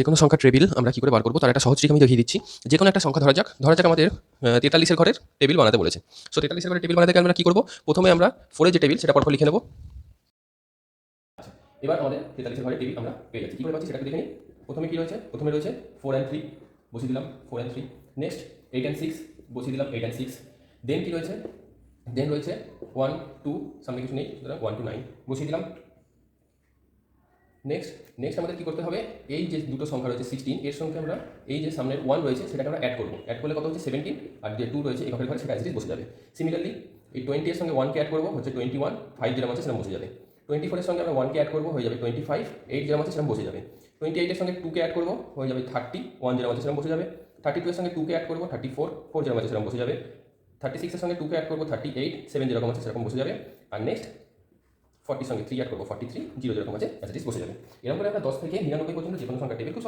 যেকোনো সংখ্যার টেবিল আমরা কী করে বার করবো তার একটা সহজ ট্রিক আমি দেখিয়ে দিচ্ছি। যেকোনো একটা সংখ্যা ধরা যাক আমাদের 43 ঘরের টেবিল বানাতে বলেছে। সো 43 ঘরের টেবিল বানাতে গেলে আমরা কী করবো, প্রথমে আমরা 4 যে টেবিল সেটা পরপর লিখে নেবো। এবার আমাদের 43 ঘরের টেবিল আমরা পেয়ে যাচ্ছি। কী করে পাচ্ছি সেটা দেখে নিই। প্রথমে কী রয়েছে, প্রথমে রয়েছে 4 and 3 বসিয়ে দিলাম 4 and 3। নেক্সট 8 and 6 বসিয়ে দিলাম 8 and 6। দেন কী রয়েছে, দেন রয়েছে 1 2, সামনে কিছু নেই সুতরাং 1 to 9 বসিয়ে দিলাম। নেক্সট আমাদের কী করতে হবে, এই যে দুটো সংখ্যা রয়েছে 16 এর সঙ্গে আমরা এই যে সামনের 1 রয়েছে সেটাকে আমরা অ্যাড করবো। অ্যাড করলে কত হচ্ছে 17, আর যে 2 রয়েছে এই ঘরের ঘরে সেটা বসে যাবে। সিমিলারলি এই 20 এর সঙ্গে 1কে অ্যাড করবো, হচ্ছে 21, 5 যেরকম আছে সেরকম বসে যাবে। 24 এর সঙ্গে আমরা 1কে অ্যাড করবো, হয়ে যাবে 25, 8 যেরকম আছে সেরকম বসে যাবে। 28 এর সঙ্গে 2কে অ্যাড করবো, হয়ে যাবে 30, 1 যেরকম আছে সেরকম বসে যাবে। 32 এর সঙ্গে 2কে অ্যাড করবো, 34, 4 যেরকম আছে সেরকম বসে যাবে। 36 এর সঙ্গে 2কে অ্যাড করবো, 38, 7 যেরকম আছে সেরকম বসে যাবে। আর নেক্সট 40 সঙ্গে 3 অ্যাড করবো, 43, 0 যেরকম আছে বসে যাবে। এরকম করে আমরা 10 থেকে 99 পর্যন্ত যে কোনো সংখ্যা টেবিল খুব